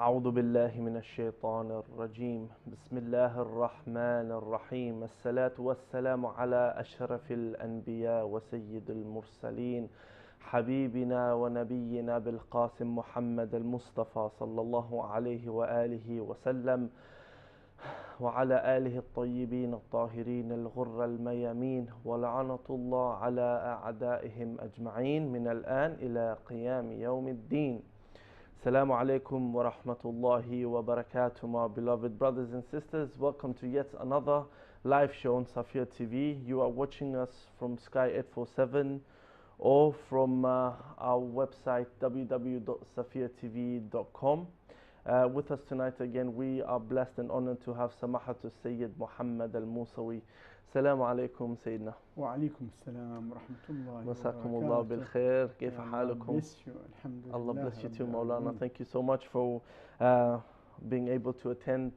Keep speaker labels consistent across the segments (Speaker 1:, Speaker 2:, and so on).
Speaker 1: أعوذ بالله من الشيطان الرجيم بسم الله الرحمن الرحيم الصلاة والسلام على أشرف الأنبياء وسيد المرسلين حبيبنا ونبينا بالقاسم محمد المصطفى صلى الله عليه وآله وسلم وعلى آله الطيبين الطاهرين الغر الميامين ولعنة الله على أعدائهم أجمعين من الآن إلى قيام يوم الدين. Assalamu alaikum wa rahmatullahi wa barakatuh, my beloved brothers and sisters. Welcome to yet another live show on Safia TV. You are watching us from Sky 847 or from our website www.safiatv.com. With us tonight again, we are blessed and honored to have Samahatul Sayyid Muhammad Al-Musawi. Assalamu alaikum Sayyidina.
Speaker 2: Wa alaikum assalam wa rahmatullahi wa
Speaker 1: مساكم الله
Speaker 2: barakatuh.
Speaker 1: بالخير. كيف
Speaker 2: Allah
Speaker 1: حالكم?
Speaker 2: bless you. Alhamdulillah.
Speaker 1: Allah bless you too,
Speaker 2: Rabbil
Speaker 1: Maulana.
Speaker 2: Alameen.
Speaker 1: Thank you so much for being able to attend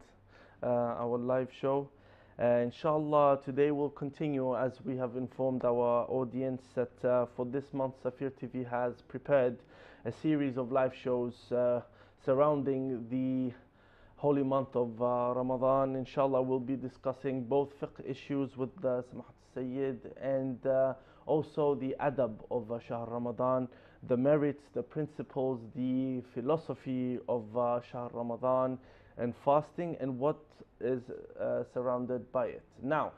Speaker 1: our live show. Inshallah, today we'll continue as we have informed our audience that for this month, Safir TV has prepared a series of live shows surrounding the holy month of Ramadan. Inshallah, we'll be discussing both fiqh issues with Samahat Sayyid and also the adab of Shahr Ramadan, the merits, the principles, the philosophy of Shahr Ramadan and fasting and what is surrounded by it. Now,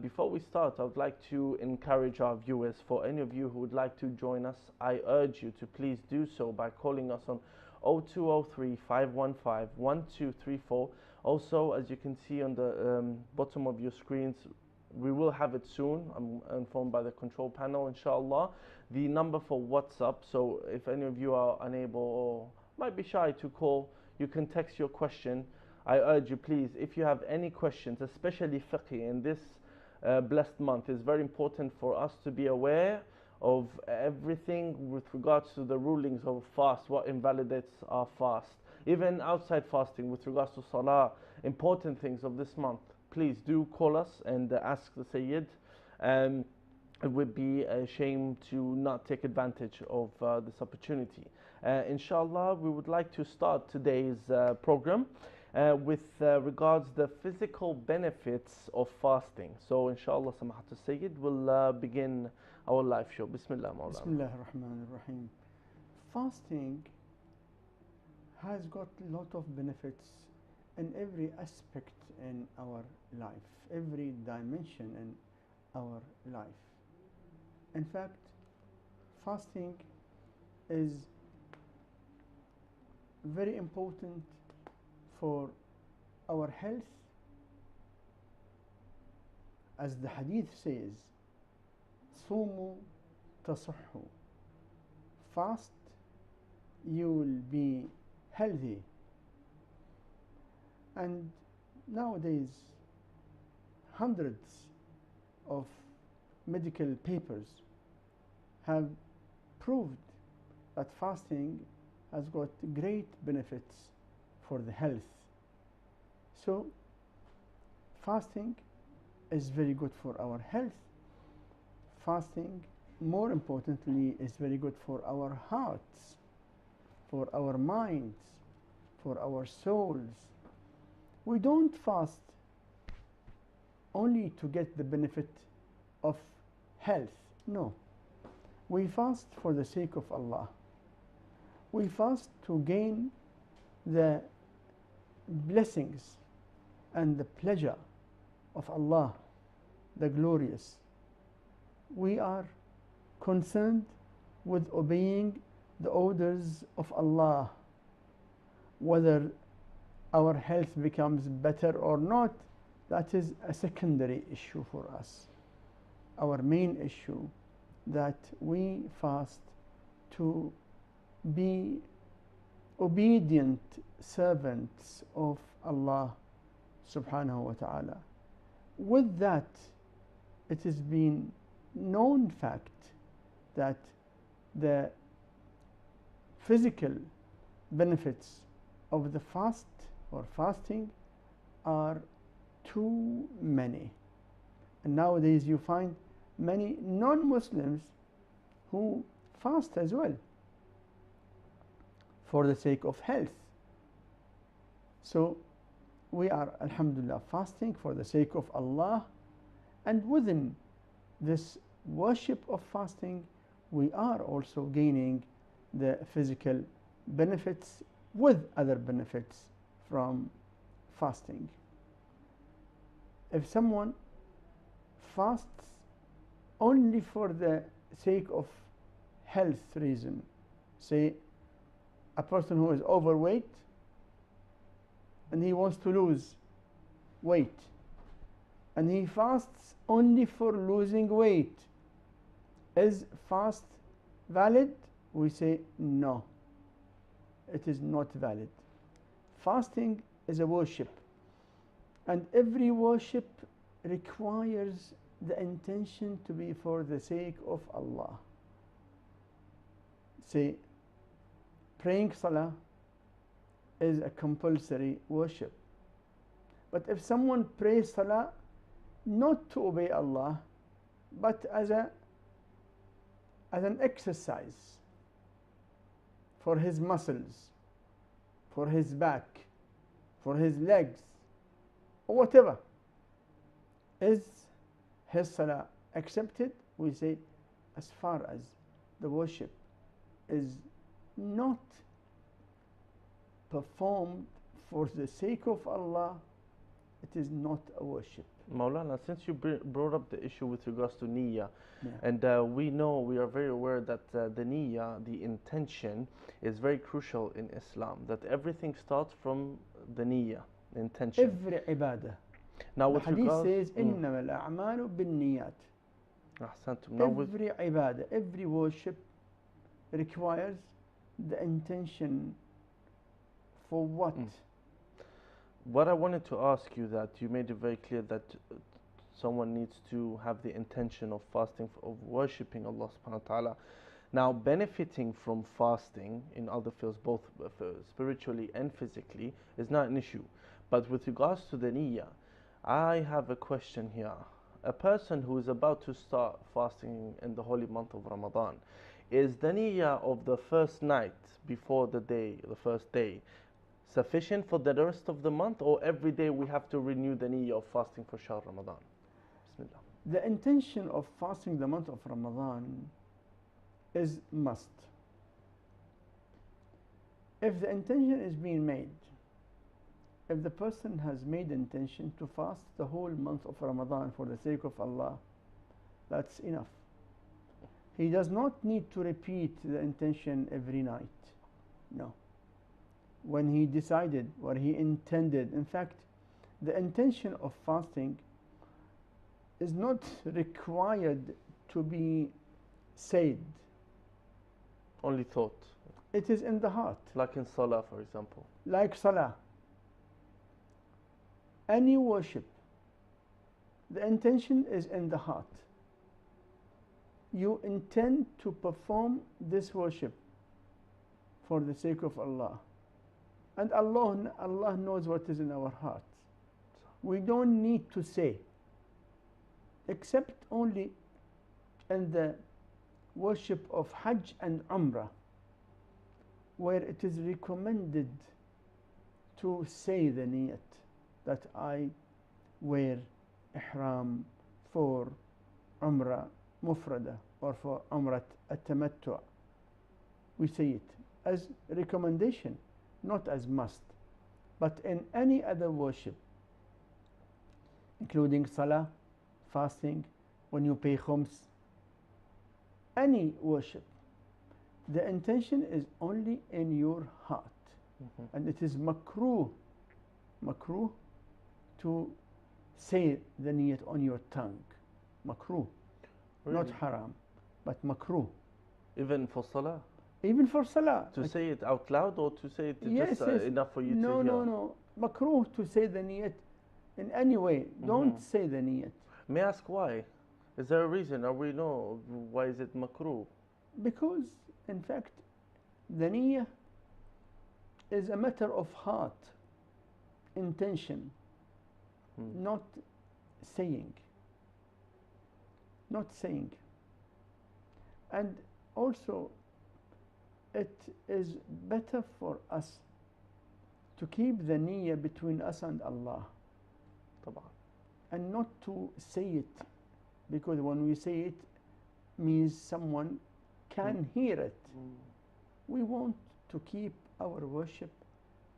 Speaker 1: before we start, I would like to encourage our viewers, for any of you who would like to join us, I urge you to please do so by calling us on 0203 515 1234. Also, as you can see on the bottom of your screens, we will have it soon. I'm informed by the control panel, inshallah. The number for WhatsApp. So if any of you are unable or might be shy to call, you can text your question. I urge you, please, if you have any questions, especially fiqh in this blessed month, it's very important for us to be aware of everything with regards to the rulings of fast, what invalidates our fast. Even outside fasting, with regards to salah, important things of this month. Please do call us and ask the Sayyid. It would be a shame to not take advantage of this opportunity. Inshallah, we would like to start today's program with regards the physical benefits of fasting. So inshallah, Samahatul Sayyid will begin our live show. Bismillah, Mawlana.
Speaker 2: Bismillah ar-Rahman ar-Rahim. Fasting has got a lot of benefits in every aspect in our life, every dimension in our life. In fact, fasting is very important for our health. As the hadith says, صوموا تصحوا. Fast, you will be healthy. And nowadays, hundreds of medical papers have proved that fasting has got great benefits for the health. So, fasting is very good for our health. Fasting, more importantly, is very good for our hearts, for our minds, for our souls. We don't fast only to get the benefit of health. No. We fast for the sake of Allah. We fast to gain the blessings and the pleasure of Allah, the glorious. We are concerned with obeying the orders of Allah. Whether our health becomes better or not, that is a secondary issue for us. Our main issue, that we fast to be obedient servants of Allah subhanahu wa ta'ala. With that, it has been known fact that the physical benefits of the fast or fasting are too many. And nowadays you find many non-Muslims who fast as well for the sake of health. So we are, alhamdulillah, fasting for the sake of Allah, and within this worship of fasting, we are also gaining the physical benefits with other benefits from fasting. If someone fasts only for the sake of health reason, say a person who is overweight and he wants to lose weight, and he fasts only for losing weight, is fast valid? We say no, it is not valid. Fasting is a worship, and every worship requires the intention to be for the sake of Allah. Say, praying salah is a compulsory worship. But if someone prays salah not to obey Allah, but as an exercise for his muscles, for his back, for his legs, or whatever, is his salah accepted? We say, as far as the worship is not performed for the sake of Allah, it is not a worship.
Speaker 1: Maulana, since you brought up the issue with regards to niyyah,
Speaker 2: Yeah.
Speaker 1: and we are very aware that the niyyah, the intention, is very crucial in Islam, that everything starts from the niyyah, the intention.
Speaker 2: Every ibadah.
Speaker 1: Now
Speaker 2: The
Speaker 1: with
Speaker 2: hadith
Speaker 1: regards,
Speaker 2: says, إِنَّمَا الْأَعْمَالُ بِالنِّيَّاتِ.
Speaker 1: Ahsantum. Now with,
Speaker 2: Every ibadah, every worship requires the intention for what?
Speaker 1: what I wanted to ask you, that you made it very clear that someone needs to have the intention of fasting, of worshipping Allah subhanahu wa ta'ala. Now, benefiting from fasting in other fields, both spiritually and physically, is not an issue. But with regards to the niyyah, I have a question here. A person who is about to start fasting in the holy month of Ramadan, is the niyyah of the first night before the day, the first day, sufficient for the rest of the month, or every day we have to renew the niyyah of fasting for Shahr Ramadan? Bismillah.
Speaker 2: The intention of fasting the month of Ramadan is must. If the intention is being made, if the person has made intention to fast the whole month of Ramadan for the sake of Allah, that's enough. He does not need to repeat the intention every night. No. When he decided, what he intended, in fact, the intention of fasting is not required to be said.
Speaker 1: Only thought.
Speaker 2: It is in the heart.
Speaker 1: Like in Salah, for example.
Speaker 2: Like Salah. Any worship, the intention is in the heart. You intend to perform this worship for the sake of Allah. And Allah knows what is in our hearts. We don't need to say, except only in the worship of Hajj and Umrah, where it is recommended to say the niyat that I wear ihram for Umrah Mufrada or for Umrat at-Tamattu'. We say it as recommendation, not as must. But in any other worship, including Salah, fasting, when you pay khums, any worship, the intention is only in your heart. And it is makruh to say the niyat on your tongue. Makruh.
Speaker 1: Really?
Speaker 2: Not haram, but makruh.
Speaker 1: Even for Salah?
Speaker 2: Even for Salah.
Speaker 1: To say it out loud, or to say it
Speaker 2: Yes,
Speaker 1: just
Speaker 2: yes.
Speaker 1: enough for you
Speaker 2: No,
Speaker 1: to hear?
Speaker 2: no. Makruh to say the niyat in any way. Don't say the niyat.
Speaker 1: May I ask why? Is there a reason? Or we know why is it makruh?
Speaker 2: Because, in fact, the niyyah is a matter of heart, intention, not saying. Not saying. And also, it is better for us to keep the niyyah between us and Allah
Speaker 1: طبعا.
Speaker 2: and not to say it, because when we say it means someone can hear it. We want to keep our worship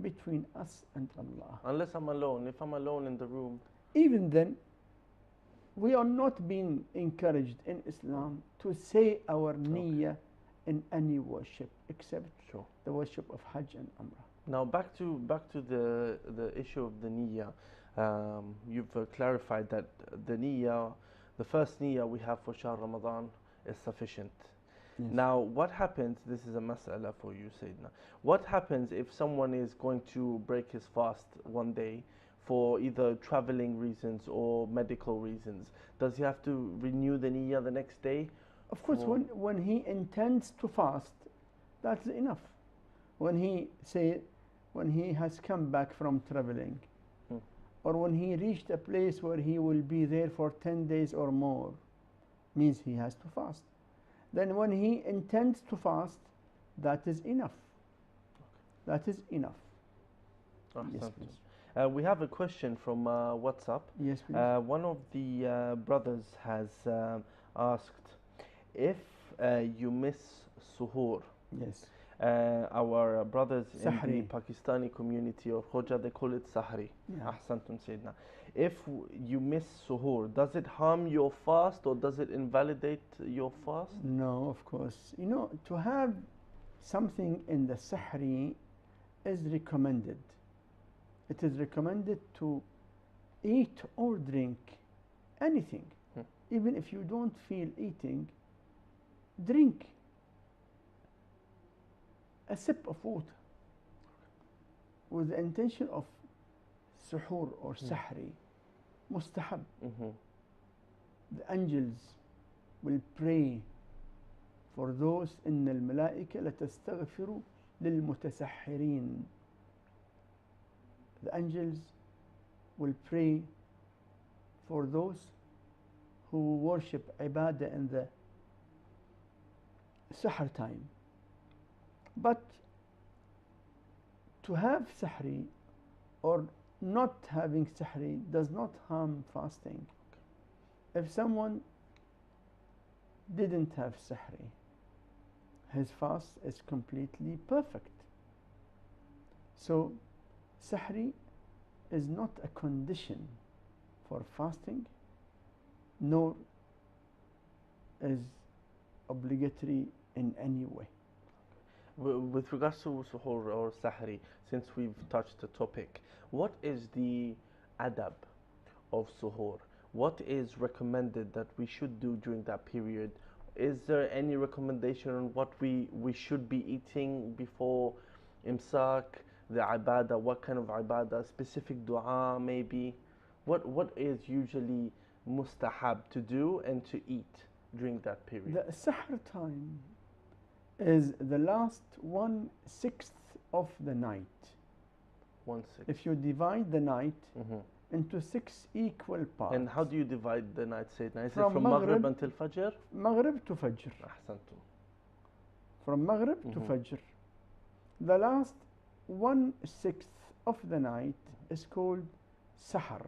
Speaker 2: between us and Allah.
Speaker 1: Unless I'm alone. If I'm alone in the room.
Speaker 2: Even then, we are not being encouraged in Islam to say our niyyah in any worship except
Speaker 1: Sure.
Speaker 2: the worship of Hajj and Umrah.
Speaker 1: Now back to the issue of the niyyah. You've clarified that the niyyah, the first niyyah we have for Shahr Ramadan is sufficient.
Speaker 2: Yes.
Speaker 1: Now what happens, this is a mas'ala for you, Sayyidina. What happens if someone is going to break his fast one day for either traveling reasons or medical reasons? Does he have to renew the niyyah the next day?
Speaker 2: Of course,
Speaker 1: For-
Speaker 2: when he intends to fast, that's enough. When he has come back from traveling, or when he reached a place where he will be there for 10 days or more, means he has to fast. Then when he intends to fast, that is enough. That is enough. Yes,
Speaker 1: Ahsantum.
Speaker 2: please.
Speaker 1: We have a question from WhatsApp.
Speaker 2: Yes, please.
Speaker 1: One of the brothers has asked if you miss suhoor.
Speaker 2: Yes.
Speaker 1: Our brothers in the
Speaker 2: Sahri.
Speaker 1: Pakistani community or Khoja, they call it Sahri.
Speaker 2: Yeah.
Speaker 1: Ahsantum Sayyidina. If you miss suhoor, does it harm your fast or does it invalidate your fast?
Speaker 2: No, of course. You know, to have something in the Sahri is recommended. It is recommended to eat or drink anything. Even if you don't feel eating, drink a sip of water with the intention of suhoor or sahri. Mustahab. The angels will pray for those إن الملائكة لتستغفر للمتسحرين. The angels will pray for those who worship ibadah in the sahar time. But to have sahri or not having sahri does not harm fasting. If someone didn't have sahri, his fast is completely perfect. So sahri is not a condition for fasting, nor is obligatory in any way.
Speaker 1: With regards to suhoor or sahri, since we've touched the topic, what is the adab of suhoor? What is recommended that we should do during that period? Is there any recommendation on what we should be eating before imsak, the ibadah, what kind of ibadah, specific dua maybe? What is usually mustahab to do and to eat during that period?
Speaker 2: The sahar time is the last 1/6 of the night.
Speaker 1: 1/6.
Speaker 2: If you divide the night into 6 equal parts.
Speaker 1: And how do you divide the night, Sayyidina? Is
Speaker 2: From
Speaker 1: it from Maghrib
Speaker 2: Maghrib
Speaker 1: until Fajr?
Speaker 2: Maghrib to Fajr.
Speaker 1: Ahsantum.
Speaker 2: From Maghrib to Fajr. The last 1/6 of the night is called Sahar.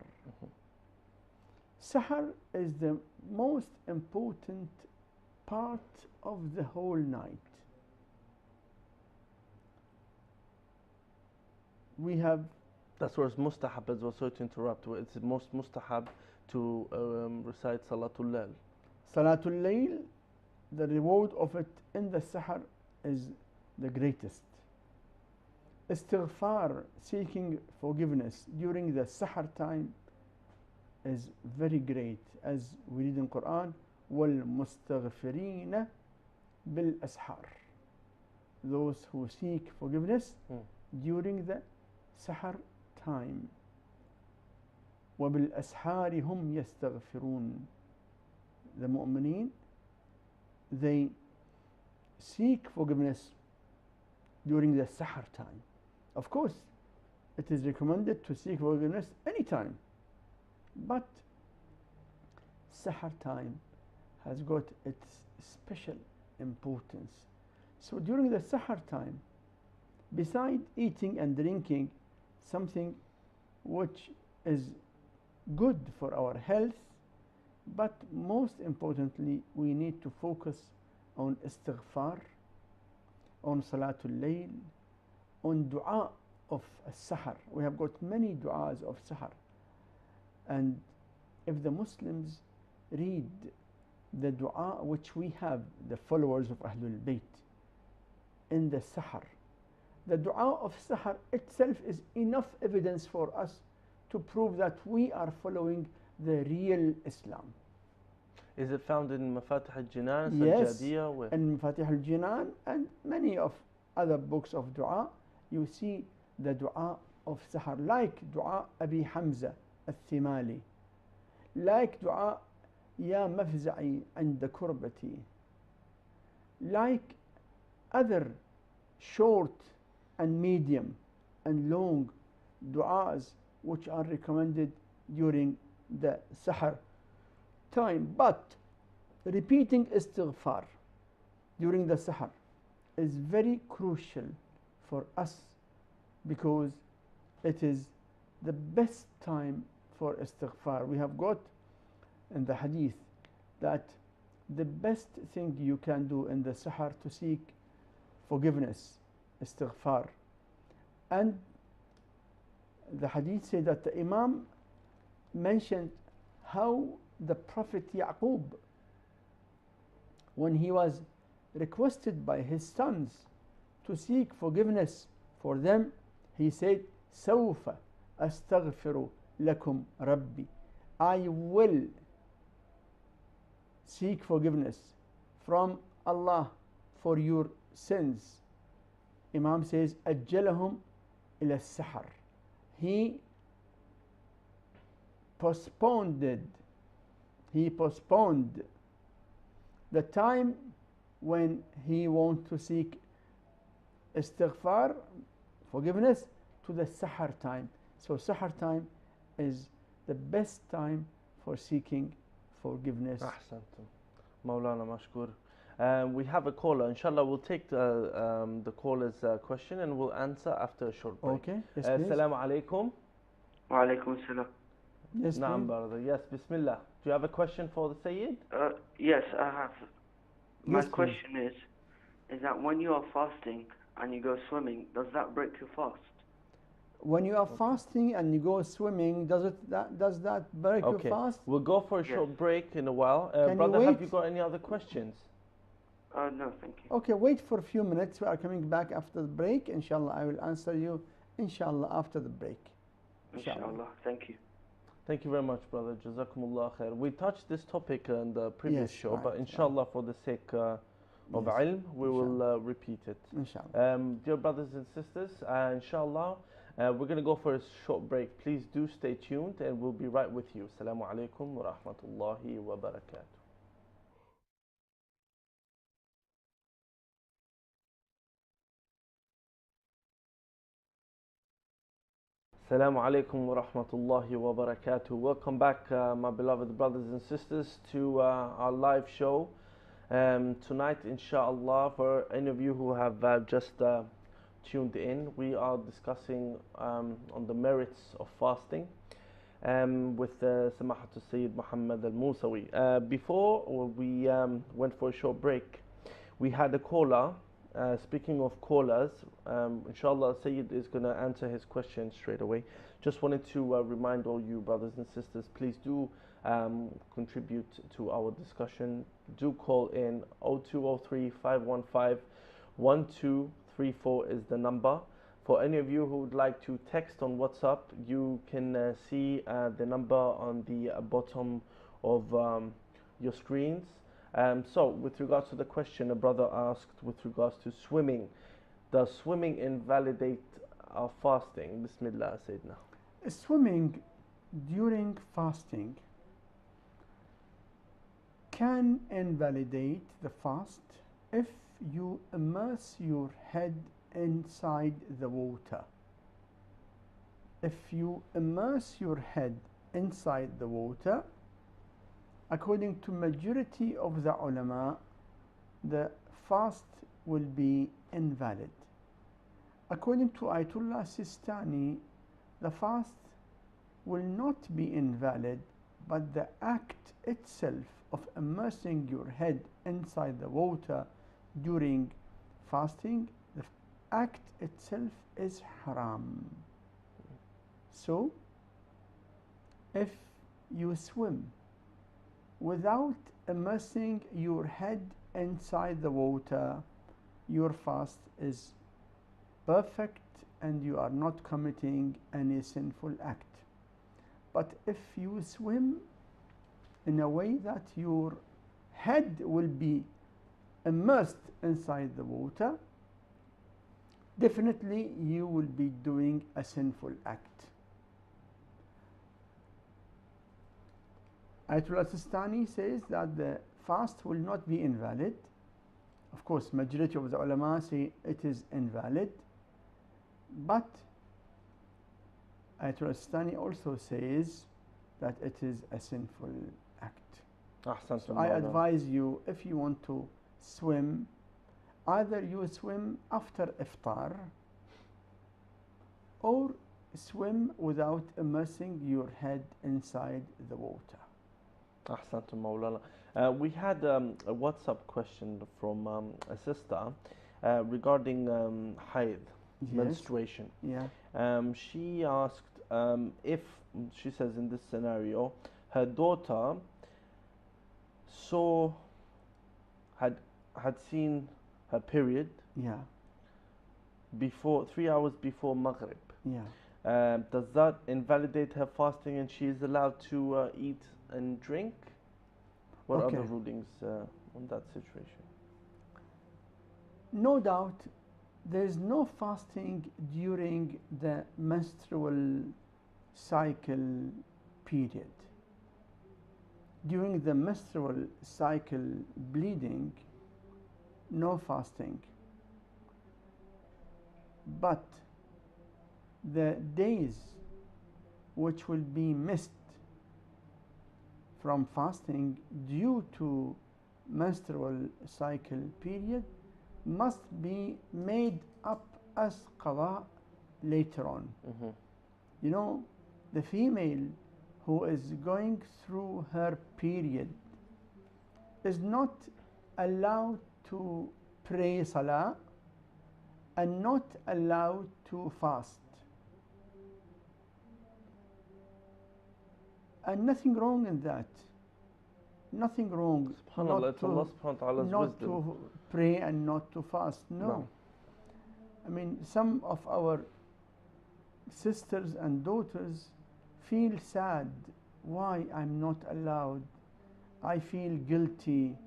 Speaker 2: Sahar is the most important part of the whole night. We have
Speaker 1: That's where it's mustahab as well, sorry to interrupt. It's most mustahab to recite Salatul Layl.
Speaker 2: Salatul Layl, the reward of it in the Sahar is the greatest. Istighfar, seeking forgiveness during the Sahar time, is very great, as we read in Quran, وَالْمُسْتَغْفِرِينَ بِالْأَسْحَارِ. Those who seek forgiveness during the Sahar time. وَبِالْأَسْحَارِ هُمْ يَسْتَغْفِرُونَ. The mu'mineen, they seek forgiveness during the Sahar time. Of course, it is recommended to seek forgiveness anytime, but Sahar time has got its special importance. So during the Sahar time, beside eating and drinking, something which is good for our health, but most importantly, we need to focus on istighfar, on salatul layl, on dua of sahar. We have got many du'as of sahar. And if the Muslims read the dua which we have, the followers of AhlulBayt, in the sahar, the dua of sahar itself is enough evidence for us to prove that we are following the real Islam.
Speaker 1: Is it found in Mafatih al-Jinan,
Speaker 2: Yes,
Speaker 1: Sajjadiyah?
Speaker 2: in Mafatih al-Jinan and many of other books of dua, you see the dua of sahar, like dua Abi Hamza al-Thimali, like dua Ya mafza'i عند كربتي, like other short and medium and long du'as which are recommended during the sahar time. But repeating istighfar during the sahar is very crucial for us, because it is the best time for istighfar. We have got in the hadith that the best thing you can do in the sahar to seek forgiveness, istighfar. And the hadith said that the Imam mentioned how the Prophet Yaqub, when he was requested by his sons to seek forgiveness for them, he said, سوف أستغفر لكم ربي, I will seek forgiveness from Allah for your sins. Imam says, أجلهم إلى السحر. He postponed the time when he wants to seek istighfar, forgiveness, to the sahar time. So sahar time is the best time for seeking forgiveness.
Speaker 1: Ahsantum. Maulana Mashkur. We have a caller. Inshallah, we'll take the caller's question and we'll answer after a short break.
Speaker 2: Okay. Yes, please.
Speaker 1: Assalamu alaikum.
Speaker 3: Wa alaikum salam.
Speaker 2: Yes,
Speaker 1: Naam,
Speaker 2: please.
Speaker 1: brother. Yes, Bismillah. Do you have a question for the Sayyid?
Speaker 3: Yes, I have. My
Speaker 2: Yes, please.
Speaker 3: question is that when you are fasting and you go swimming, does that break your fast?
Speaker 2: When you are fasting and you go swimming, does that break your fast?
Speaker 1: We'll go for a
Speaker 3: Yes.
Speaker 1: short break in a while.
Speaker 2: Can you
Speaker 1: Brother, have
Speaker 2: wait?
Speaker 1: you got any other questions?
Speaker 3: No, thank you.
Speaker 2: Okay, wait for a few minutes. We are coming back after the break. Inshallah, I will answer you, inshallah, after the break.
Speaker 3: Inshallah. Thank you.
Speaker 1: Thank you very much, brother. Jazakumullah khair. We touched this topic in the previous
Speaker 2: Yes,
Speaker 1: show,
Speaker 2: right,
Speaker 1: but inshallah, for the sake of
Speaker 2: Yes,
Speaker 1: ilm, we will repeat it.
Speaker 2: Inshallah.
Speaker 1: Dear brothers and sisters, inshallah, we're going to go for a short break. Please do stay tuned and we'll be right with you. Assalamu alaikum wa rahmatullahi wa barakatuh. Assalamu alaikum wa rahmatullahi wa barakatuh. Welcome back, my beloved brothers and sisters, to our live show. Tonight, inshallah, for any of you who have just tuned in, we are discussing on the merits of fasting with Samahatul Sayyid Muhammad al-Musawi. Before we went for a short break, we had a caller. Speaking of callers, inshallah, Sayyid is going to answer his question straight away. Just wanted to remind all you brothers and sisters, please do contribute to our discussion. Do call in. 0203 515 1234 is the number. For any of you who would like to text on WhatsApp, you can see the number on the bottom of your screens. So, with regards to the question a brother asked with regards to swimming, does swimming invalidate our fasting? Bismillah, Sayyidina.
Speaker 2: Swimming during fasting can invalidate the fast if you immerse your head inside the water. If you immerse your head inside the water, according to majority of the ulama, the fast will be invalid. According to Ayatollah Sistani, the fast will not be invalid, but the act itself of immersing your head inside the water during fasting, the act itself is haram. So, if you swim without immersing your head inside the water, your fast is perfect and you are not committing any sinful act. But if you swim in a way that your head will be immersed inside the water, definitely you will be doing a sinful act. Ayatollah Sistani says that the fast will not be invalid. Of course, majority of the ulama say it is invalid, but Ayatollah Sistani also says that it is a sinful act. So I advise you, if you want to swim, either you swim after iftar or swim without immersing your head inside the water.
Speaker 1: Ahsantum Maulana. We had a WhatsApp question from a sister regarding haid, menstruation.
Speaker 2: Yeah.
Speaker 1: She asked if, she says in this scenario, her daughter had seen her period
Speaker 2: Yeah.
Speaker 1: before 3 hours before Maghrib.
Speaker 2: Yeah.
Speaker 1: Does that invalidate her fasting and she is allowed to eat and drink? What are the rulings on that situation?
Speaker 2: No doubt, there is no fasting during the menstrual cycle period. During the menstrual cycle bleeding, no fasting. But the days which will be missed from fasting due to menstrual cycle period must be made up as qada later on.
Speaker 1: Mm-hmm.
Speaker 2: You know, the female who is going through her period is not allowed to pray salah and not allowed to fast. And nothing wrong in that. Nothing wrong.
Speaker 1: SubhanAllah, it's Allah subhanahu wa ta'ala's
Speaker 2: not
Speaker 1: wisdom.
Speaker 2: to pray and not to fast. No. I mean, some of our sisters and daughters feel sad. Why I'm not allowed? I feel guilty.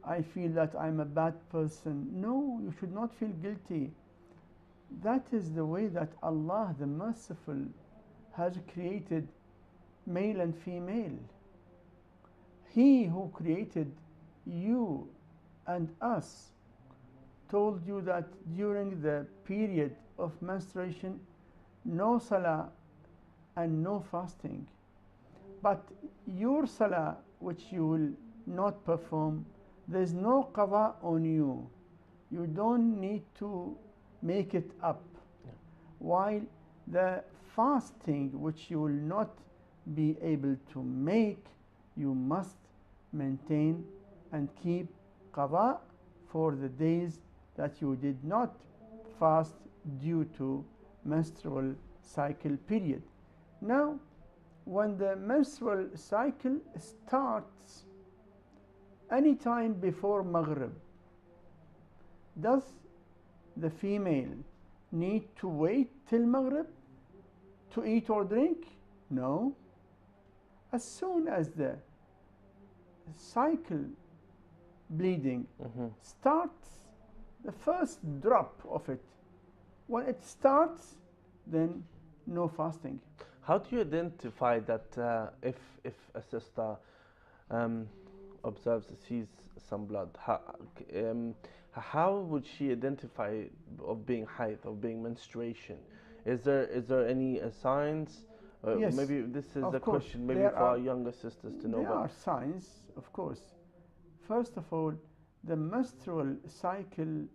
Speaker 2: I feel that I'm a bad person. No, you should not feel guilty. That is the way that Allah, the Merciful, has created male and female. He who created you and us told you that during the period of menstruation, no salah and no fasting. But your salah, which you will not perform, there is no qada on you. You don't need to make it up.
Speaker 1: Yeah.
Speaker 2: While the fasting, which you will not be able to make, you must maintain and keep qada for the days that you did not fast due to menstrual cycle period. Now, when the menstrual cycle starts any time before Maghrib, does the female need to wait till Maghrib to eat or drink? No. As soon as the cycle bleeding starts, the first drop of it, when it starts, then no fasting.
Speaker 1: How do you identify that if a sister observes, sees some blood, how would she identify of being haid, of being menstruation? Is there any signs?
Speaker 2: Yes,
Speaker 1: maybe this is a
Speaker 2: course.
Speaker 1: question maybe for our younger sisters to know.
Speaker 2: There are signs, of course. First of all, the menstrual cycle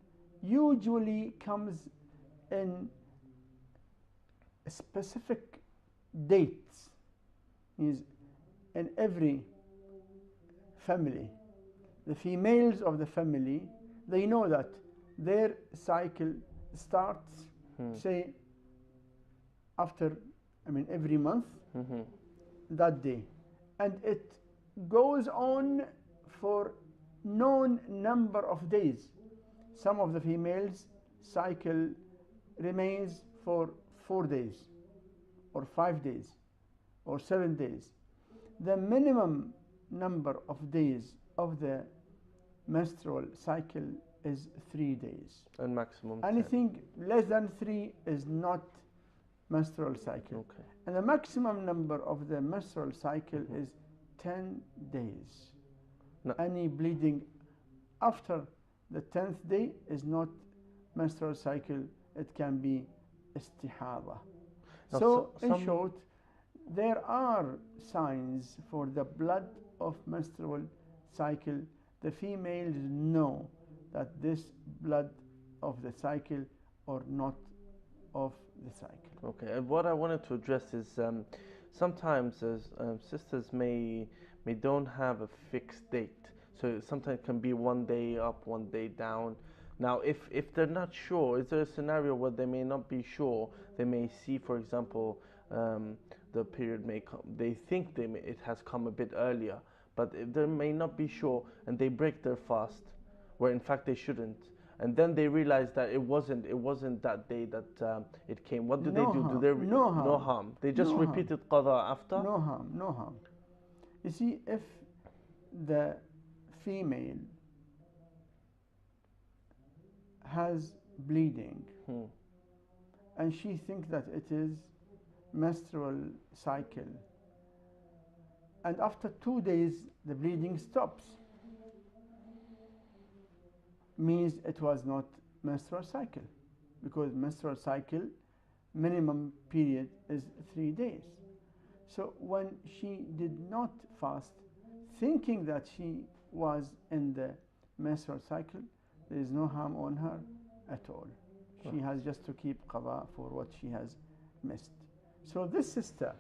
Speaker 2: usually comes in specific dates. Is in every family, the females of the family, they know that their cycle starts, say, after, every month, that day, and it goes on for known number of days. Some of the females cycle remains for 4 days or 5 days or 7 days. The minimum number of days of the menstrual cycle is 3 days.
Speaker 1: And maximum 10.
Speaker 2: Anything less than 3 is not menstrual cycle.
Speaker 1: Okay.
Speaker 2: And the maximum number of the menstrual cycle is 10 days.
Speaker 1: No.
Speaker 2: Any bleeding after the 10th day is not menstrual cycle, it can be istihada.
Speaker 1: Now,
Speaker 2: So in short, there are signs for the blood of menstrual cycle. The females know that this blood of the cycle or not of the cycle.
Speaker 1: Okay, and what I wanted to address is sometimes sisters may don't have a fixed date, so sometimes it can be 1 day up, 1 day down. Now, if they're not sure, is there a scenario where they may not be sure? They may see, for example, the period may come. They think it has come a bit earlier, but they may not be sure, and they break their fast, where in fact they shouldn't. And then they realize that it wasn't that day that it came. What do they do?
Speaker 2: Harm.
Speaker 1: Do they
Speaker 2: No harm.
Speaker 1: harm? They just
Speaker 2: No
Speaker 1: repeated qada after.
Speaker 2: No harm, no harm. You see, if the female has bleeding and she thinks that it is menstrual cycle, and after 2 days the bleeding stops, means it was not menstrual cycle, because menstrual cycle minimum period is 3 days. So when she did not fast, thinking that she was in the menstrual cycle, there is no harm on her at all. She has just to keep qada for what she has missed. So this sister,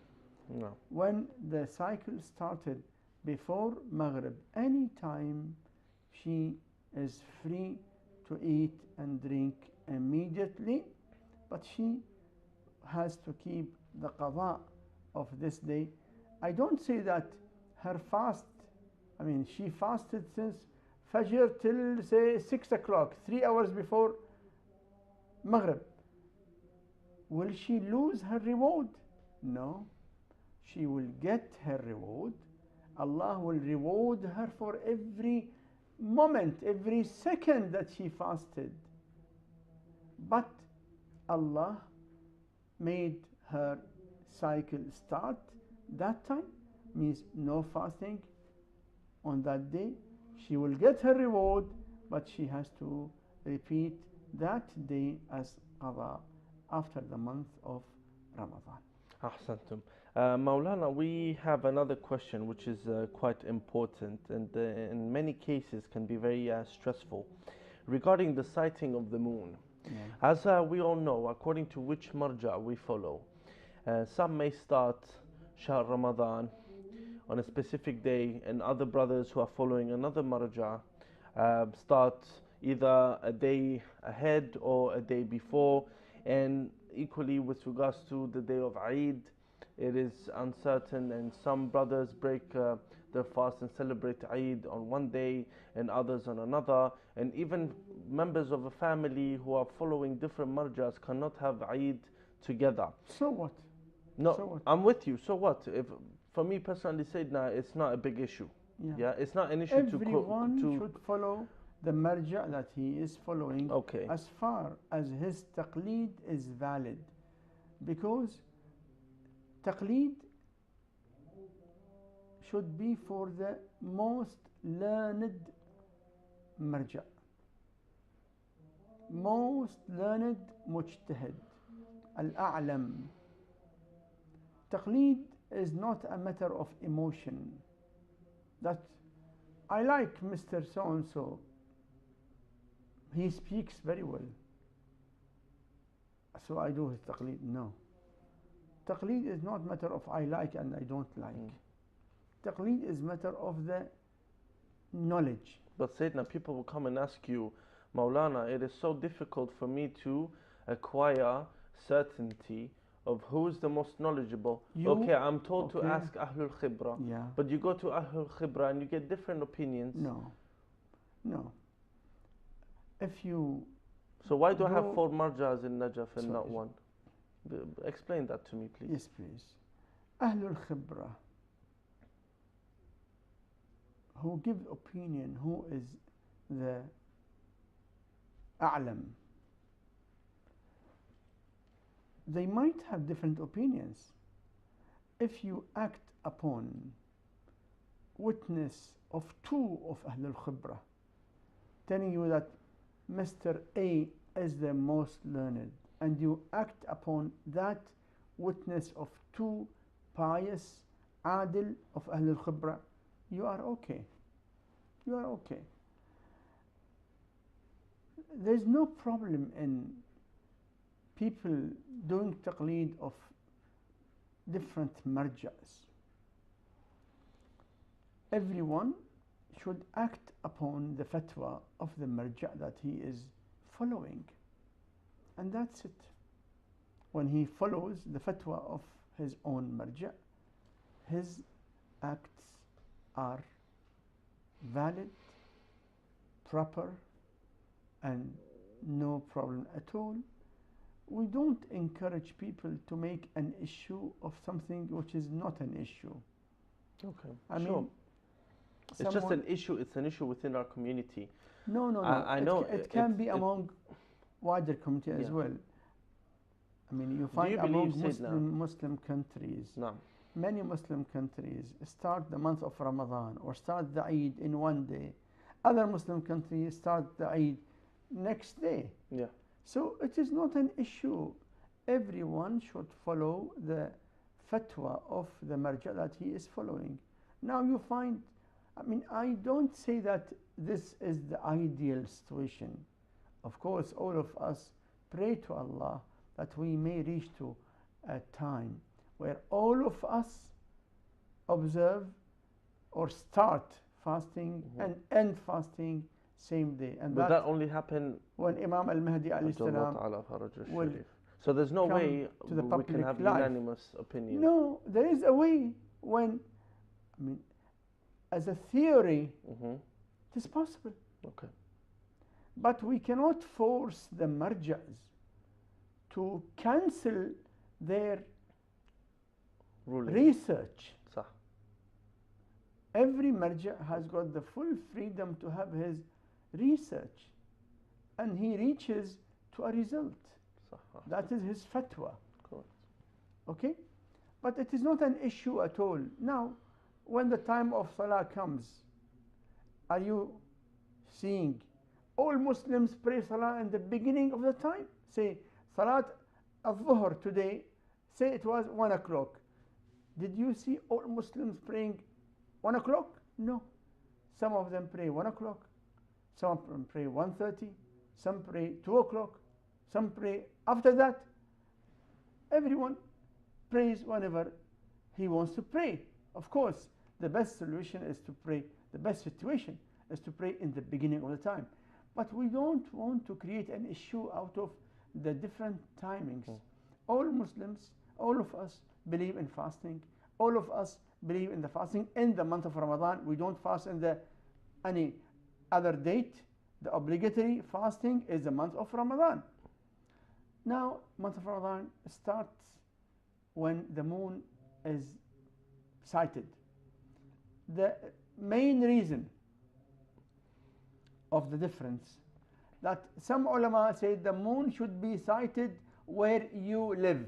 Speaker 2: when the cycle started before Maghrib, any time she is free to eat and drink immediately, but she has to keep the qada of this day. I don't say that her fast, she fasted since Fajr till say 6 o'clock, 3 hours before Maghrib. Will she lose her reward? No. She will get her reward. Allah will reward her for every moment, every second that she fasted. But Allah made her cycle start that time, means no fasting on that day. She will get her reward, but she has to repeat that day as qada after the month of Ramadan.
Speaker 1: Ahsantum. Maulana, we have another question which is quite important and in many cases can be very stressful, regarding the sighting of the moon. As we all know, according to which marja we follow, some may start Shahr Ramadan on a specific day, and other brothers who are following another marja start either a day ahead or a day before. And equally with regards to the day of Eid, it is uncertain, and some brothers break their fast and celebrate Eid on one day and others on another. And even members of a family who are following different marjas cannot have Eid together.
Speaker 2: So what?
Speaker 1: No,
Speaker 2: So what?
Speaker 1: I'm with you. So what? If for me personally, Sayyidina, it's not a big issue. Yeah, it's not an issue.
Speaker 2: Everyone should follow the marja that he is following,
Speaker 1: Okay.
Speaker 2: as far as his taqleed is valid, because taqleed should be for the most learned marja, most learned mujtahid, al-a'lam. Taqleed is not a matter of emotion, that I like Mr. So-and-so, he speaks very well, so I do his taqleed. No. Taqleed is not matter of I like and I don't like. Taqleed is matter of the knowledge.
Speaker 1: But Sayyidina, people will come and ask you, Maulana, it is so difficult for me to acquire certainty of who is the most knowledgeable. Okay, I'm told to ask Ahlul Khibra.
Speaker 2: Yeah.
Speaker 1: But you go to Ahlul Khibra and you get different opinions.
Speaker 2: No. If you...
Speaker 1: So why do I have 4 marjas in Najaf and not 1? Explain that to me, please.
Speaker 2: Yes, please. Ahlul Khibra, who give opinion, who is the a'lam, they might have different opinions. If you act upon witness of 2 of Ahlul Khibra telling you that Mr. A is the most learned, and you act upon that witness of 2 pious adil of Ahlul Khibra, you are okay. You are okay. There's no problem in people doing taqleed of different marjas. Everyone should act upon the fatwa of the marja that he is following, and that's it. When he follows the fatwa of his own marja, his acts are valid, proper, and no problem at all. We don't encourage people to make an issue of something which is not an issue.
Speaker 1: Okay,
Speaker 2: I mean,
Speaker 1: it's just an issue. It's an issue within our community.
Speaker 2: No.
Speaker 1: I know
Speaker 2: it can be among wider community as well. I mean, you find among Muslim countries, many Muslim countries start the month of Ramadan or start the Eid in one day. Other Muslim countries start the Eid next day.
Speaker 1: Yeah.
Speaker 2: So it is not an issue. Everyone should follow the fatwa of the marja that he is following. Now you find, I mean, I don't say that this is the ideal situation. Of course, all of us pray to Allah that we may reach to a time where all of us observe or start fasting and end fasting same day. And
Speaker 1: will that only happen
Speaker 2: when Imam al-Mahdi alayhi salam will
Speaker 1: so there's no way
Speaker 2: to the
Speaker 1: we can have unanimous opinion?
Speaker 2: No, there is a way when, I mean, as a theory, it is possible.
Speaker 1: Okay.
Speaker 2: But we cannot force the marjas to cancel their research.
Speaker 1: Sah.
Speaker 2: Every marja has got the full freedom to have his research, and he reaches to a result. That is his fatwa.
Speaker 1: Correct.
Speaker 2: Okay? But it is not an issue at all. Now, when the time of Salah comes, are you seeing all Muslims pray Salah in the beginning of the time? Say, Salat al-Dhuhr today, say it was 1 o'clock. Did you see all Muslims praying 1 o'clock? No. Some of them pray 1 o'clock. Some of them pray 1:30. Some pray 2 o'clock. Some pray after that. Everyone prays whenever he wants to pray. Of course, the best solution is to pray, the best situation is to pray in the beginning of the time. But we don't want to create an issue out of the different timings. All Muslims, all of us believe in fasting. All of us believe in the fasting in the month of Ramadan. We don't fast in any other date. The obligatory fasting is the month of Ramadan. Now, month of Ramadan starts when the moon is sighted. The main reason of the difference that some ulama say the moon should be sighted where you live,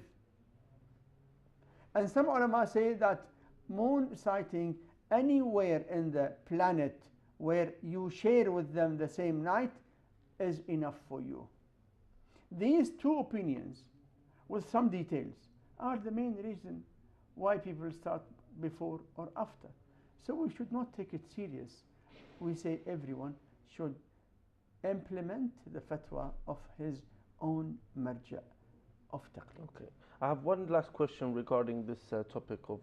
Speaker 2: and some ulama say that moon sighting anywhere in the planet where you share with them the same night is enough for you. These two opinions, with some details, are the main reason why people start before or after. So we should not take it serious. We say everyone should implement the fatwa of his own marja. of taqlid.
Speaker 1: Okay. I have one last question regarding this topic of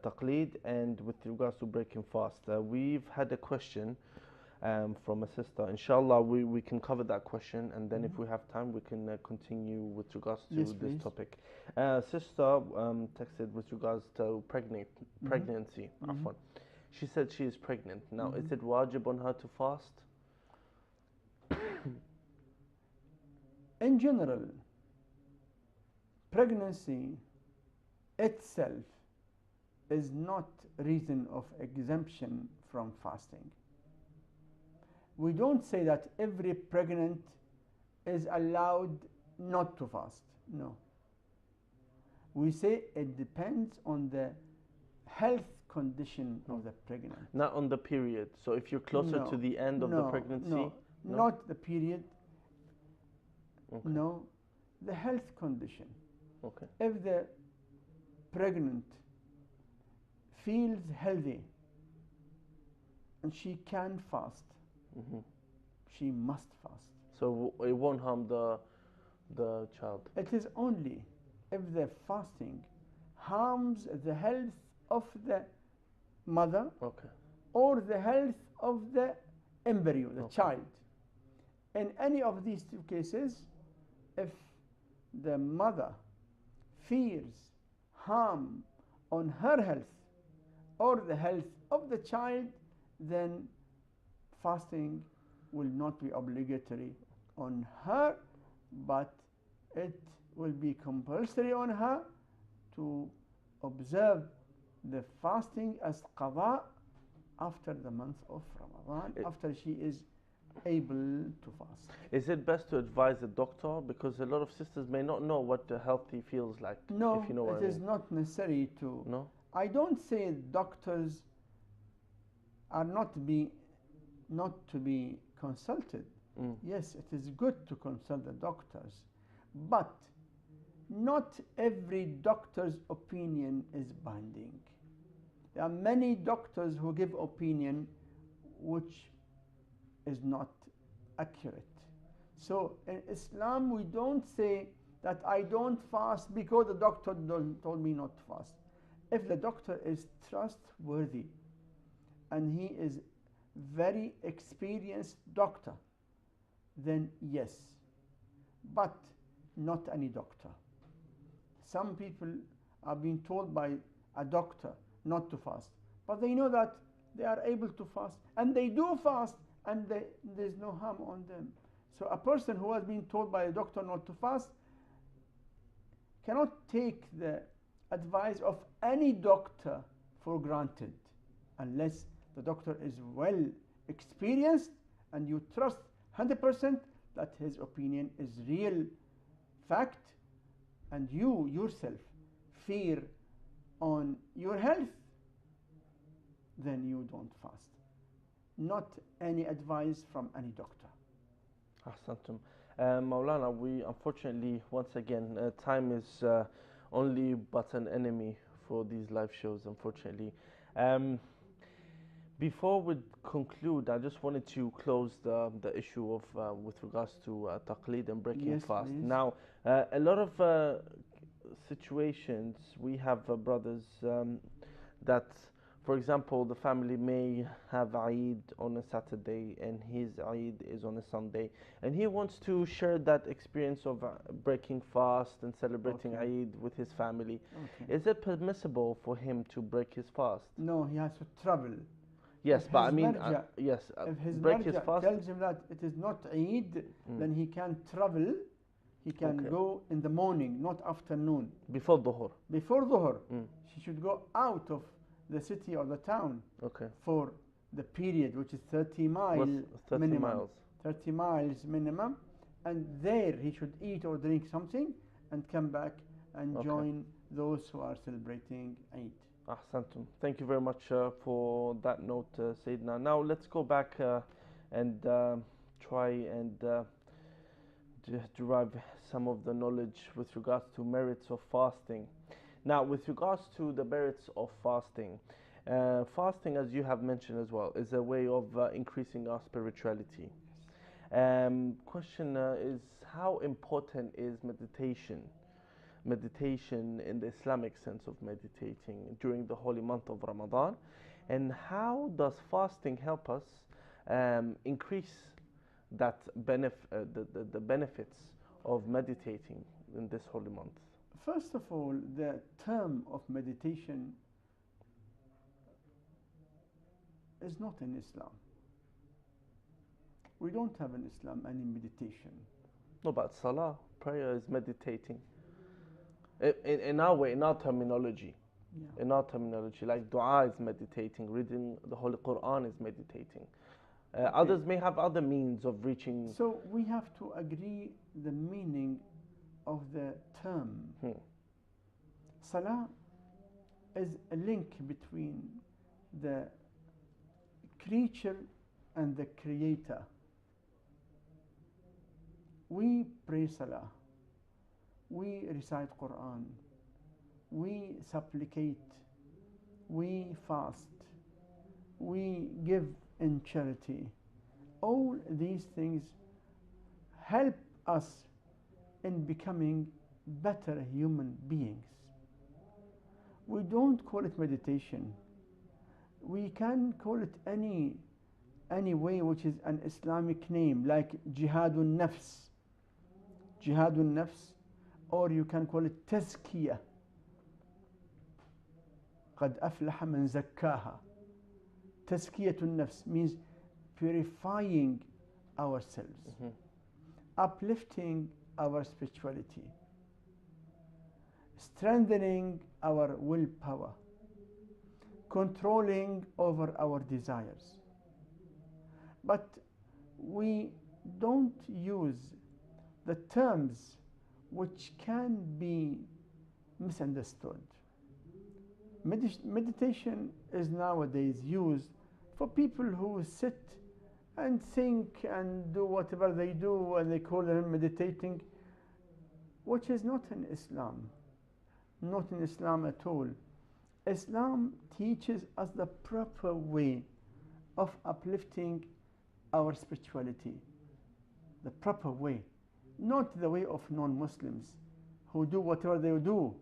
Speaker 1: taqlid and with regards to breaking fast. We've had a question from a sister. Inshallah, we can cover that question, and then if we have time, we can continue with regards to
Speaker 2: Yes,
Speaker 1: this
Speaker 2: please.
Speaker 1: topic. Sister texted with regards to pregnancy. Afwan. She said she is pregnant. Now, is it wajib on her to fast?
Speaker 2: In general, pregnancy itself is not reason of exemption from fasting. We don't say that every pregnant is allowed not to fast. No. We say it depends on the health condition of the pregnant.
Speaker 1: Not on the period. So if you're closer to the end of the pregnancy?
Speaker 2: No, not the period.
Speaker 1: Okay.
Speaker 2: No, the health condition.
Speaker 1: Okay.
Speaker 2: If the pregnant feels healthy and she can fast, she must fast.
Speaker 1: So it won't harm the child?
Speaker 2: It is only if the fasting harms the health of the mother or the health of the embryo, the child. In any of these two cases, if the mother fears harm on her health or the health of the child, then fasting will not be obligatory on her, but it will be compulsory on her to observe the fasting as qada after the month of Ramadan, after she is able to fast.
Speaker 1: Is it best to advise a doctor? Because a lot of sisters may not know what the healthy feels like.
Speaker 2: No,
Speaker 1: if you know what
Speaker 2: it
Speaker 1: I
Speaker 2: is
Speaker 1: mean.
Speaker 2: not necessary to.
Speaker 1: No?
Speaker 2: I don't say doctors are not to be consulted. Yes, it is good to consult the doctors, but not every doctor's opinion is binding. There are many doctors who give opinion which is not accurate. So in Islam, we don't say that I don't fast because the doctor told me not to fast. If the doctor is trustworthy and he is very experienced doctor, then yes, but not any doctor. Some people are being told by a doctor not to fast, but they know that they are able to fast, and they do fast, and there's no harm on them. So a person who has been told by a doctor not to fast cannot take the advice of any doctor for granted unless the doctor is well experienced and you trust 100% that his opinion is real fact, and you yourself fear on your health, then you don't fast. Not any advice from any doctor.
Speaker 1: Ahsantum. Maulana, we unfortunately, once again, time is only but an enemy for these live shows, unfortunately. Before we conclude, I just wanted to close the issue of with regards to taqlid and breaking fast.
Speaker 2: Please.
Speaker 1: Now, a lot of situations we have brothers that, for example, the family may have Eid on a Saturday and his Eid is on a Sunday, and he wants to share that experience of breaking fast and celebrating Eid with his family. Is it permissible for him to break his fast?
Speaker 2: No, he has to travel.
Speaker 1: Yes,
Speaker 2: If
Speaker 1: but I
Speaker 2: his
Speaker 1: mean,
Speaker 2: marja-
Speaker 1: yes,
Speaker 2: If his
Speaker 1: break his
Speaker 2: marja
Speaker 1: fast.
Speaker 2: tells him that it is not Eid, then he can travel. He can go in the morning, not afternoon.
Speaker 1: Before Dhuhr.
Speaker 2: Before Dhuhr, she should go out of the city or the town for the period, which is 30 miles
Speaker 1: 30
Speaker 2: minimum.
Speaker 1: miles.
Speaker 2: 30 miles minimum, and there he should eat or drink something and come back and join those who are celebrating Eid.
Speaker 1: Ahsantum. Thank you very much for that note, Sayyidina. Now let's go back and try and derive some of the knowledge with regards to merits of fasting. Now, with regards to the merits of fasting, fasting, as you have mentioned as well, is a way of increasing our spirituality. Question is, how important is meditation in the Islamic sense of meditating during the holy month of Ramadan, and how does fasting help us increase the benefits of meditating in this holy month?
Speaker 2: First of all, the term of meditation is not in Islam. We don't have in Islam any meditation.
Speaker 1: No, but salah, prayer is meditating. In our way, in our terminology.
Speaker 2: Yeah.
Speaker 1: In our terminology, like dua is meditating, reading the Holy Quran is meditating.
Speaker 2: Okay.
Speaker 1: Others may have other means of reaching.
Speaker 2: So we have to agree the meaning of the term. Salah is a link between the creature and the creator. We pray salah, we recite Quran, we supplicate, we fast, we give in charity. All these things help us in becoming better human beings. We don't call it meditation. We can call it any way which is an Islamic name, like jihadun nafs, or you can call it tazkiyah. قد أفلح من زكاها. Tazkiyatun nafs means purifying ourselves, uplifting our spirituality, strengthening our willpower, controlling over our desires. But we don't use the terms which can be misunderstood. Meditation is nowadays used for people who sit and think and do whatever they do, and they call them meditating, which is not in Islam. Not in Islam at all. Islam teaches us the proper way of uplifting our spirituality. The proper way. Not the way of non-Muslims who do whatever they do.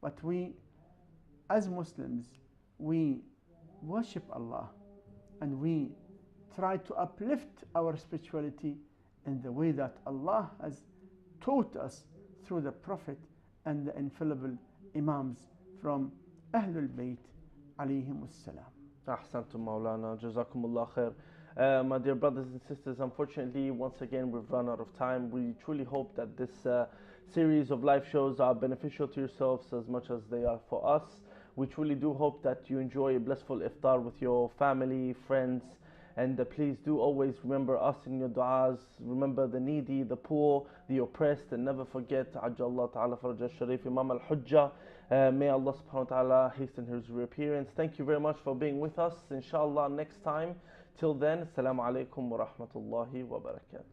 Speaker 2: But we, as Muslims, we worship Allah and we try to uplift our spirituality in the way that Allah has taught us through the Prophet and the infallible Imams from AhlulBayt alayhimus salam.
Speaker 1: Ahsantum Maulana, Jazakumullah khair. My dear brothers and sisters, unfortunately, once again, we've run out of time. We truly hope that this series of live shows are beneficial to yourselves as much as they are for us. We truly do hope that you enjoy a blissful iftar with your family, friends, and please do always remember us in your du'as. Remember the needy, the poor, the oppressed, and never forget Ajjallah Ta'ala Faraj al-Sharif, Imam al-Hujjah. May Allah subhanahu wa ta'ala hasten his reappearance. Thank you very much for being with us. Inshallah, next time. Till then, Assalamu alaikum wa rahmatullahi wa barakatuh.